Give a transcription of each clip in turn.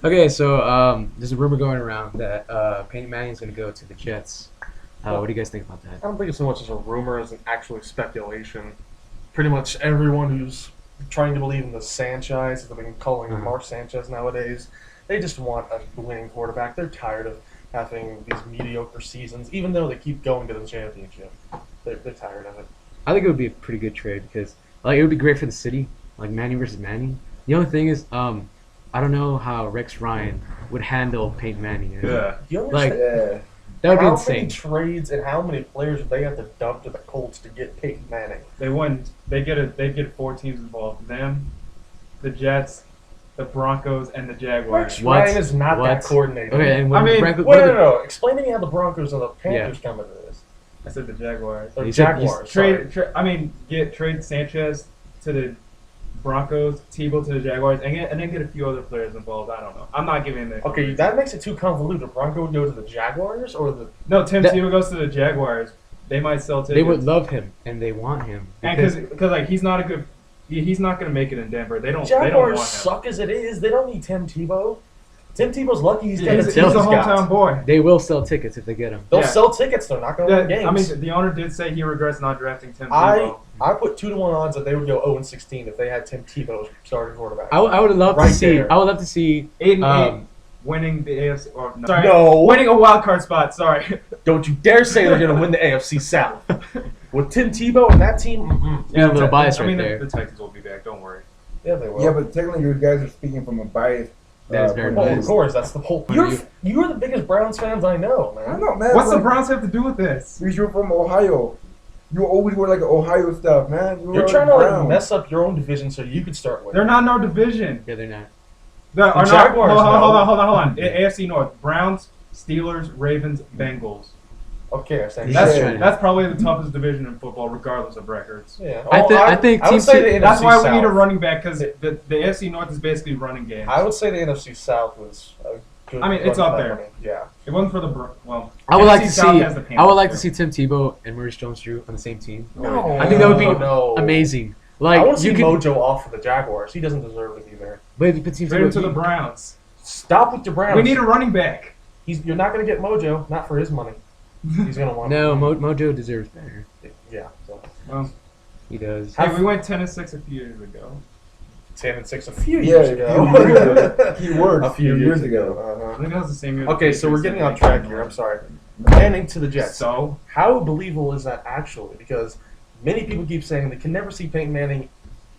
Okay, so there's a rumor going around that Peyton Manning is going to go to the Jets. What do you guys think about I that? don't think it's so much as a rumor as an actual speculation. Pretty much everyone who's trying to believe in the Sanchez, as they've been calling him Mark Sanchez nowadays, they just want a winning quarterback. They're tired of having these mediocre seasons, even though they keep going to the championship. They're tired of it. I think it would be a pretty good trade because it would be great for the city, like Manning versus Manning. The only thing is, I don't know how Rex Ryan would handle Peyton Manning. Yeah. You Like, understand that would be how many insane. trades and how many players would they have to dump to the Colts to get Peyton Manning? They get 4 teams involved. Them, the Jets, the Broncos, and the Jaguars. Rex What? Ryan is not What? that coordinated. Okay, and I mean, No. Explain to me how the Broncos and the Panthers come into this. I said the Jaguars. Or You said- Jaguars. sorry. Trade Sanchez to the Broncos, Tebow to the Jaguars, and then get a few other players involved. I don't know. I'm not giving it. Okay, that makes it too convoluted. Bronco would go to the Jaguars or the. No, Tim That- Tebow goes to the Jaguars. They might sell tickets. They would love him and they want him and because like he's not a good. He's not going to make it in Denver. They don't. They don't Jaguars want him. suck as it is. They don't need Tim Tebow. Tim Tebow's lucky he's He's, getting he's the a team he's hometown got. boy. they will sell tickets if they get him. They'll Yeah. sell tickets. They're not going to win Yeah, games. I mean, the owner did say he regrets not drafting Tim Tebow. I put 2-1 odds that they would go 0-16 if they had Tim Tebow as starting quarterback. I would love Right to see. there. I would love to see. 8-8, Um, winning the AFC. Or, no, sorry, No. winning a wild card spot. Sorry. Don't you dare say they're going to win the AFC South. With Tim Tebow and that team, Yeah, a little bias I mean, right there. the Texans will be back. Don't worry. yeah, they will. Yeah, but technically you guys are speaking from a bias. That is very point Well, of of view. course, that's the whole. You're the biggest Browns fans I know, man. I don't know, man. What's the like, Browns have to do with this? Because you're from Ohio. You always wear like Ohio stuff, man. You're trying to like mess up your own division so you could start winning. They're not in our division. Yeah, they're not. The Jaguars, Hold no. on. AFC North: Browns, Steelers, Ravens, Bengals. Okay, I say That's Yeah. that's probably the toughest division in football, regardless of records. Yeah. I think I would Team say Two- the That's NFC why we South. need a running back because the AFC North is basically running games. I would say the NFC South was a good. I mean, it's running up back there. running. Yeah. It wasn't for the well. I would like NFC to South see. has the I would like to Panthers, see Tim Tebow and Maurice Jones-Drew on the same team. No, I think that would be no. amazing. I Like want to see you could, Mojo off for the Jaguars. He doesn't deserve to be there. but Team too. Trade him to Tebow. the Browns. Stop with the Browns. We need a running back. You're not going to get Mojo. Not for his money. He's going to want. No, Mojo deserves better. Yeah. So. Well, He does. hey, we went 10-6 a few years ago. 10-6 a few Yeah, years ago. Key words. A few years ago. I Uh-huh. think that was the same year. Okay, so we're getting on track here. I'm sorry. Manning to the Jets. So How believable is that actually? Because many people keep saying they can never see Peyton Manning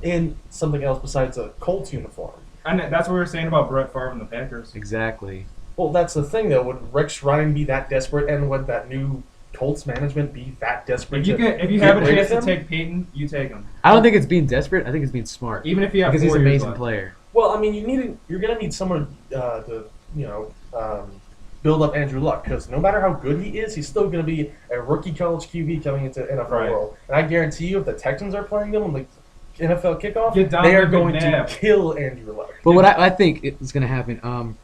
in something else besides a Colts uniform. and that's what we were saying about Brett Favre and the Packers. Exactly. Well, that's the thing, though. Would Rex Ryan be that desperate, and would that new Colts management be that desperate? If you get have a rid chance of to him? take Peyton, you take him. I don't think it's being desperate. I think it's being smart. Even if you have Because he's 4 an years amazing left. player. Well, I mean, you're going to need someone to build up Andrew Luck, because no matter how good he is, he's still going to be a rookie college QB coming into NFL Right. world. And I guarantee you, if the Texans are playing them on the NFL kickoff, Get they are Donovan going McNabb. to kill Andrew Luck. But what I think is going to happen,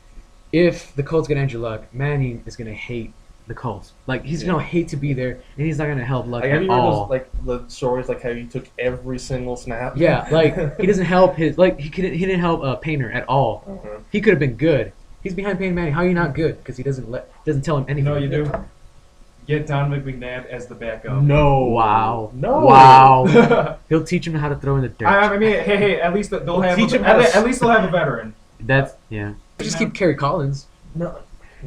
if the Colts get Andrew Luck, Manning is going to hate the Colts. Like, he's going to hate to be there, and he's not going to help Luck Like, have at you heard all. those, like the stories like how he took every single snap? Yeah, like, he doesn't help his... Like, he didn't help Painter at all. Mhm. He could have been good. He's behind Peyton Manning. How are you not good? Because he doesn't tell him anything. No, you do. Get Donovan McNabb as the backup. No. Wow. No. Wow. He'll teach him how to throw in the dirt. I mean, hey, at least they'll have Teach him how to- at least they'll have a veteran. That's... Yeah. Just keep Kerry Collins. No.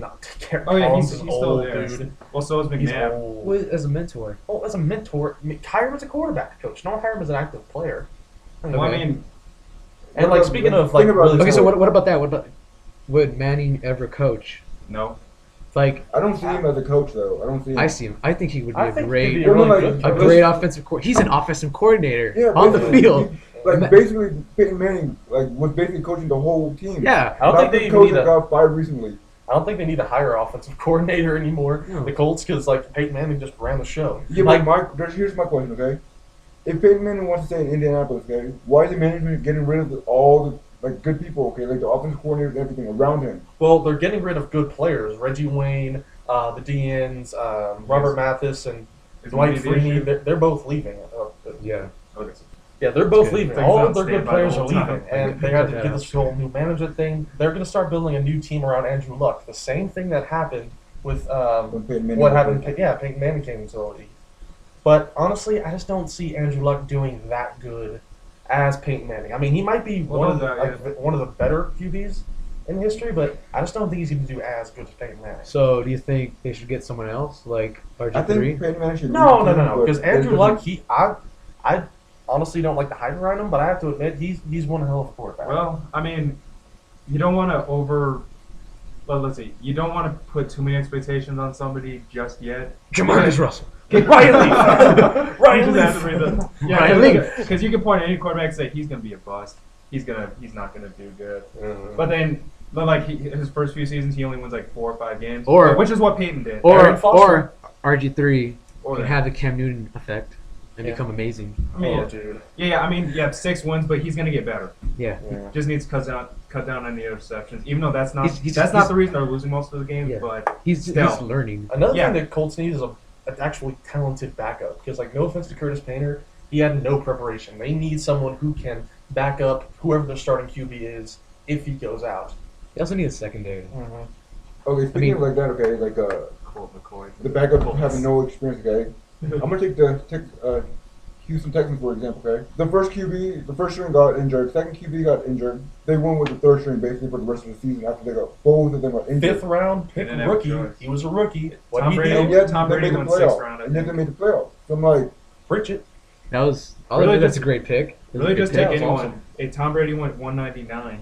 Oh yeah, Collins he's is still old, there. dude. Well, so is He's McNabb. old. As a mentor. Oh, as a mentor, hire him as a quarterback coach. Don't hire him as an active player. Well, I mean, And like speaking of like Think about really this. Okay, so what about that? What about... Would Manning ever coach? no. Like, I don't see him as a coach though. I don't see him. I see him. I think he would be I a think he'd great... be a really good A coach. great offensive coordinator. He's an offensive coordinator Yeah, on the basically, field. Like basically, Peyton Manning was basically coaching the whole team. Yeah. I don't Not think the they even coach need that a. got fired recently. I don't think they need to hire an offensive coordinator anymore. No. The Colts, because like Peyton Manning just ran the show. Yeah, like, but here's my question, okay? If Peyton Manning wants to stay in Indianapolis, okay, why is the management getting rid of all the like good people, okay, like the offensive coordinators and everything around him? well, they're getting rid of good players. Reggie Wayne, the DNs, Robert Mathis, and Is Dwight Mooney the Freeney. issue? They're both leaving. Yeah. Okay. Yeah, they're both good. leaving. Things All don't of their stand good by the players are whole leaving, time. and they had to Yeah. get this whole new management thing. They're going to start building a new team around Andrew Luck. The same thing that happened with When Peyton Manning what was happened. there. Yeah, Peyton Manning came into the league. But honestly, I just don't see Andrew Luck doing that good as Peyton Manning. I mean, he might be Well, one of the that, one of the better QBs in history, but I just don't think he's going to do as good as Peyton Manning. So do you think they should get someone else like I RG3? think Peyton Manning should. No, leave the team, but because Andrew there's Luck, I honestly don't like the hype around him, but I have to admit he's one hell of a quarterback. Well, I mean, you don't want to let's see. You don't want to put too many expectations on somebody just yet. Jamarcus Russell. Ryan You just have to read the- Ryan Leaf. because you can point at any quarterback and say he's going to be a bust. He's not gonna do good. But then, his first few seasons, he only wins like 4 or 5 games, which is what Peyton did. Aaron Or Foster. RG3 Or can that. have the Cam Newton effect and Yeah. become amazing. I mean, dude. I mean, 6 wins, but he's gonna get better. Yeah. Just needs to cut down on the interceptions. Even though that's not He's not the reason they're losing most of the games, Yeah. but He's Still. learning. Another Yeah. thing that Colts need is an actually talented backup. Because, like, no offense to Curtis Painter, he had no preparation. They need someone who can back up whoever their starting QB is if he goes out. They also need a secondary. Okay, speaking of like that, okay, like Colt McCoy. the backup Colts. having no experience, okay. I'm gonna take the Houston Texans for example, okay. The first QB, the first string got injured. Second QB got injured. They went with the third string basically for the rest of the season after they got both of them got injured. 5th round pick They didn't have a rookie. choice. He was a rookie. What Tom he Brady- did, And yet Tom they Brady made the won playoff. 6th round, I And yet they think. made the playoff. So I'm like, Pritchett. That was Really that's just- a great pick. It was a Really, good just pick. take was anyone. awesome. Hey, Tom Brady went 199,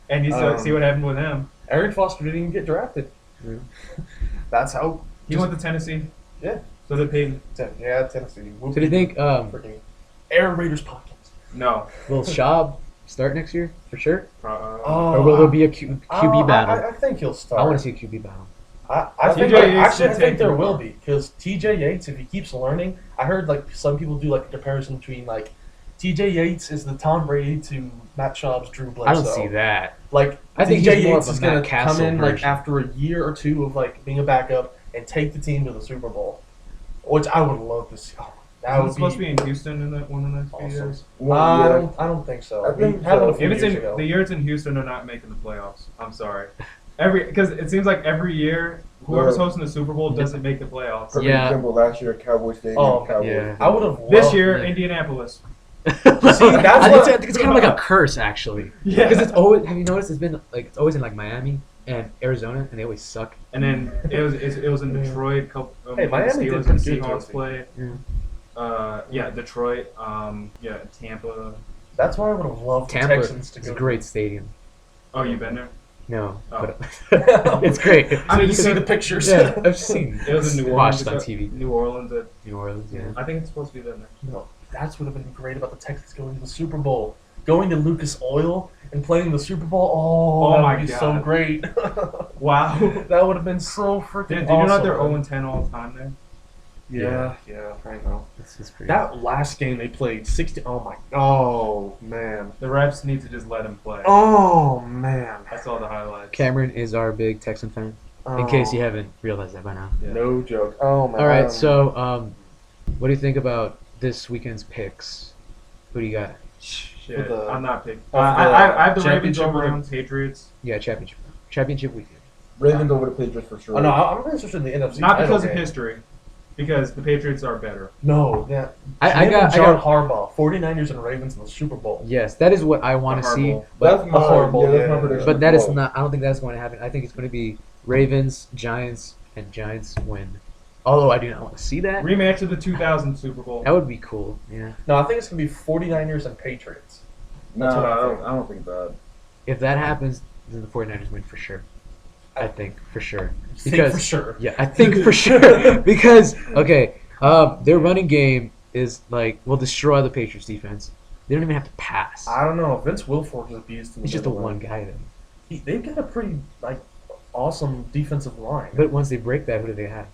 and you see what happened with him. Aaron Foster didn't even get drafted. Yeah. That's how. He went to Tennessee. Yeah. So they paid. Tennessee. So do you think Freaking Aaron Raiders podcast. No. will Schaub start next year for sure? Oh, Or will there be a QB battle? I think he'll start. I want to see a QB battle. I think TJ Yates actually I should think take there the will bar. be because TJ Yates, if he keeps learning, I heard like some people do like a comparison between like TJ Yates is the Tom Brady to Matt Schaub's Drew Bledsoe. I don't see that. Like I think TJ he's more Yates of a is gonna Matt Castle come in like version. after a year or two of like being a backup and take the team to the Super Bowl, which I would love to see. Oh, that Is would it supposed to be in Houston in one of the next few awesome. years? I don't think so. I think We had one a so. few If it's years in ago. the year it's in Houston, they're not making the playoffs. I'm sorry. Because it seems like every year whoever's hosting the Super Bowl doesn't make the playoffs. perfect Yeah. example last year, Cowboys Stadium, Oh, Cowboys. yeah. I would have This year, yeah. Indianapolis. See, that's what- I think it's kind of like a curse actually. Yeah. Because it's always. Have you noticed? It's been like it's always in like Miami and Arizona, and they always suck. And then it was in Detroit. Hey, when Miami the did Steelers and pretty good, Seahawks Josie. play. Yeah. Detroit. Tampa. That's why I would have loved the Tampa Texans to is go. a great stadium. Oh, you been there? No, Oh. but it's great. I mean, you So see you the could- pictures. Yeah, I've seen. It was in New Watched Orleans. on TV. New Orleans. New Orleans. Yeah. I think it's supposed to be there next. No, that's what would have been great about the Texans going to the Super Bowl. Going to Lucas Oil and playing the Super Bowl. Oh, Oh that my would be so God. great. Wow. That would have been so freaking Did awesome. you know they're 0-10 all the time there? Yeah, I know. This is pretty. That last game they played 60. Oh man. The refs need to just let him play. Oh man. I saw the highlights. Cameron is our big Texan fan. In case you haven't realized that by now. Yeah. No joke. Oh man. All right, so what do you think about this weekend's picks? Who do you got? Shit, With the- I'm not picking. the I have the Ravens championship over with on Patriots. Yeah, championship weekend. Ravens over the Patriots for sure. Oh, no, I'm interested in the NFC. Not title because of game. history, because the Patriots are better. No, yeah. I Him got and John I got. Harbaugh, 49ers and Ravens in the Super Bowl. Yes, that is what I want to see. Horrible. But That's my horrible, Yeah, that's yeah. my prediction. but that as is well. not. I don't think that's going to happen. I think it's going to be Ravens, Giants, and Giants win. Although I do not want to see that. Rematch of the 2000 Super Bowl. That would be cool. Yeah. No, I think it's going to be 49ers and Patriots. No, That's what I I think. don't think that. If that happens, then the 49ers win for sure. I think for sure. Think Because for sure. yeah, I think for sure because okay, their running game is like will destroy the Patriots defense. They don't even have to pass. I don't know. Vince Wilfork is a beast. In the He's just the middle. one guy then. They've got a pretty awesome defensive line. But once they break that, who do they have?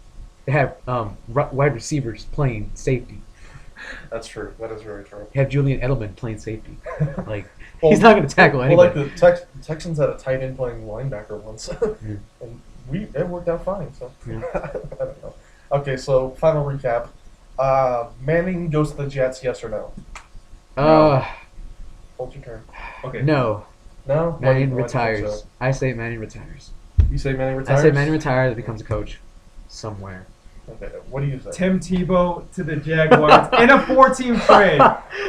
They have wide receivers playing safety. That's true. That is very true. They have Julian Edelman playing safety. Like Well, he's not going to tackle Well, like anybody. the Texans had a tight end playing linebacker once, Yeah. and it worked out fine. So Yeah. I don't know. Okay, so final recap. Manning goes to the Jets, yes or no? Hold your turn. Okay. No. No? Manning Why do you think retires. so? I say Manning retires. You say Manning retires? I say Manning retires and becomes a coach somewhere. Okay, what do you say? Tim Tebow to the Jaguars in a 4-team trade.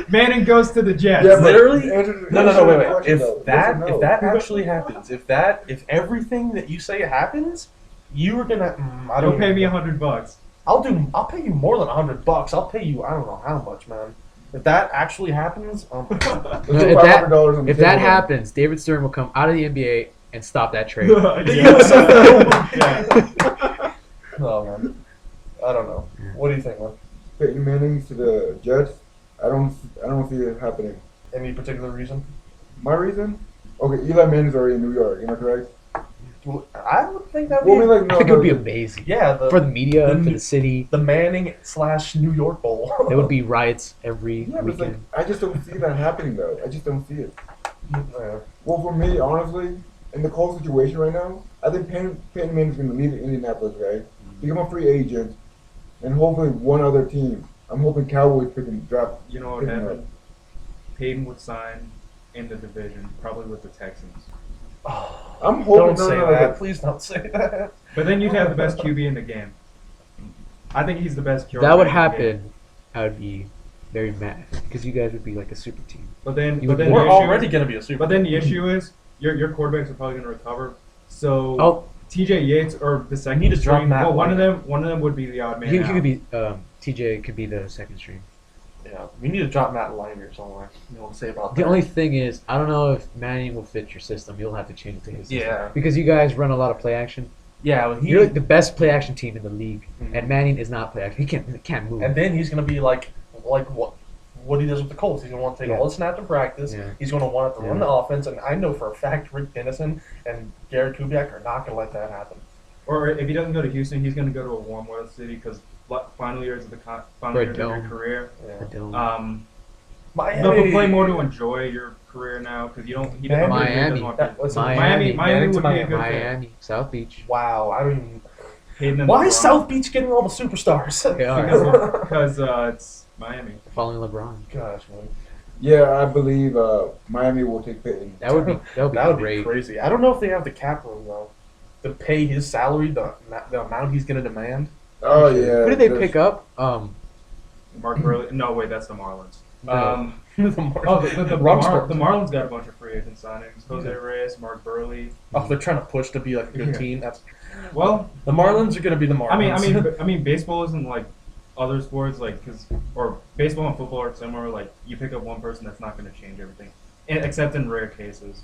Manning goes to the Jets. Yeah, but Literally? answer- No, answer the wait. question, though. If that Yes or no? if that actually happens, if everything that you say happens, you are gonna. I don't Don't pay even me know. $100. I'll pay you more than $100. I'll pay you I don't know how much, man. If that actually happens, No, Let's if put $500 on the if that table then. happens, David Stern will come out of the NBA and stop that trade. Yeah. oh man, I don't know. What do you think, man? Peyton Manning to the Jets, I don't see it happening. Any particular reason? My reason? Okay, Eli Manning's already in New York, am I correct? I would think that Well, I would mean, be like, I think it would be no, amazing. yeah For the media, the- for the city. the Manning / New York Bowl. There would be riots every yeah, but it's like, weekend. I just don't see that happening though. I just don't see it. Yeah. Well, for me, honestly, in the Colts situation right now, I think Peyton Manning's going to leave Indianapolis, right? Become a free agent, and hopefully one other team. I'm hoping Cowboys pick him, draft. You know what pick him up. happened? Peyton would sign in the division, probably with the Texans. I'm hoping Don't say no, that. like, Please don't say that. But then you'd have the best QB in the game. I think he's the best QB. If that would in the game. happen, I would be very mad because you guys would be like a super team. But then, You but would- then We're the issue already is, gonna be a super. But then the issue is your quarterbacks are probably going to recover. So Oh, TJ Yates or the second need to drop string. Matt Well, one White. of them would be the odd man he out. could be. TJ could be the second string. Yeah, we need to drop Matt Liner somewhere. You know what to say about The that? only thing is, I don't know if Manning will fit your system. You'll have to change it to his system. Yeah. Because you guys run a lot of play action. Yeah, well, You're like the best play action team in the league, Mhm. and Manning is not play action. He can't move. and then he's gonna be like what he does with the Colts. He's gonna want to take Yeah. all the snaps in practice. Yeah. He's gonna want to run Yeah. the offense, and I know for a fact Rick Dennison and Garrett Kubiak are not gonna let that happen. Or if he doesn't go to Houston, he's going to go to a warm weather city because final years of For a your dome. career. I Yeah. don't. Miami. They'll play more to enjoy your career now because you don't. He doesn't Miami. doesn't want That- people- what's Miami. Miami would be a Miami. good fit. Miami, South Beach. Wow, I don't even. Hayden and Why is LeBron. South Beach getting all the superstars? They are. Because it's Miami. Following LeBron. Gosh, man. yeah, I believe Miami will take Peyton. That would be That would great. be crazy. I don't know if they have the cap room though to pay his salary, the amount he's gonna demand. Oh yeah. Who did they there's- pick up? Mark Burley. No, wait, that's the Marlins. No. The Marlins got a bunch of free agent signings. Jose Reyes, Mark Burley. Oh, they're trying to push to be like a good Yeah. team. That's Well, the Marlins are gonna be the Marlins. I mean, baseball isn't like other sports, like or baseball and football are similar. Like you pick up one person, that's not going to change everything, except in rare cases.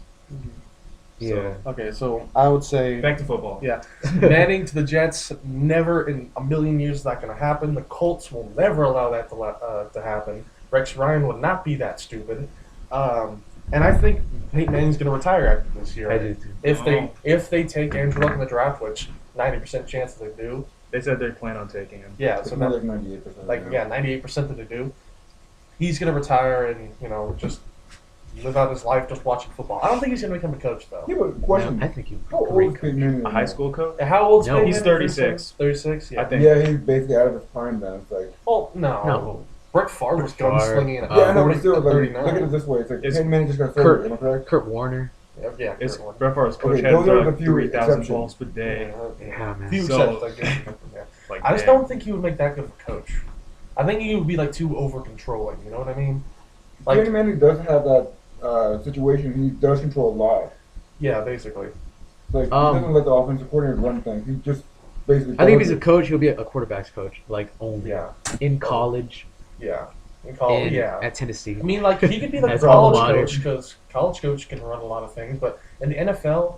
Yeah. Okay, so I would say Back to football. yeah, Manning to the Jets. Never in a million years is that going to happen. The Colts will never allow that to happen. Rex Ryan would not be that stupid. And I think Peyton Manning's going to retire after this year. I do too. If they take Andrew Luck in the draft, which 90% chance that they do. They said they plan on taking him. Yeah, It's so more that, like 98%. like yeah, 98% that they do. He's going to retire and just live out his life just watching football. I don't think he's going to become a coach though. Yeah, but question. I think you. How old Great is Peyton Manning? A high school coach? And how old's No, Peyton he's Manning? 36. 36, yeah. I think. Yeah, he's basically out of his prime then. It's like. Oh no. No. Brett Favre was Brett Favre. gunslinging at Uh, Yeah, I know, 40, but still, like, 39. look at it this way. It's like It's Peyton Manning just got Kurt- surgery, am I correct? Kurt Warner. Yeah, It's Kurt Brett Favre's coach Okay, had those are the few 3,000 exceptions. balls per day. Yeah, man. Few So- exceptions, I guess. Yeah. Like, I just damn. don't think he would make that good of a coach. I think he would be like too over controlling. You know what I mean? Like, Peyton Manning does have that situation. He does control a lot. yeah, basically. Like, he Um, doesn't let the offensive coordinator run things. He just basically. I think if he's does a it. coach, he'll be a quarterback's coach, like only Yeah, in college yeah. In college, yeah. at Tennessee. I mean, like he could be like a That's all college water. coach because college coach can run a lot of things, but in the NFL,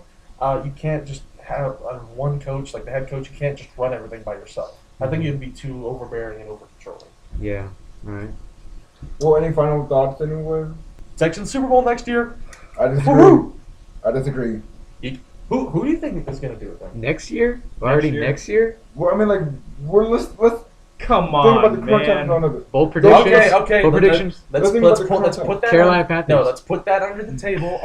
you can't just have one coach like the head coach. You can't just run everything by yourself. I think you'd be too overbearing and over controlling. Yeah. All right. Well, any final thoughts, anyone? Section Super Bowl next year. I disagree. Woohoo! I disagree. Who do you think is going to do it then? Next year? Already year? next year? Well, I mean, like, let's Come think about the on, current man. time of it. Bold predictions? Okay. Bold predictions? Let's think about the Let's current put that. Carolina on, Panthers. No, let's put that under the table.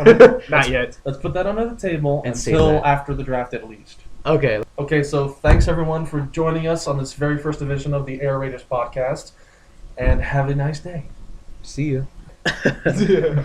Not yet. Let's put that under the table And save until that. after the draft at least. Okay. Okay, so thanks everyone for joining us on this very first edition of the Air Raiders podcast, and have a nice day. See you. Yeah.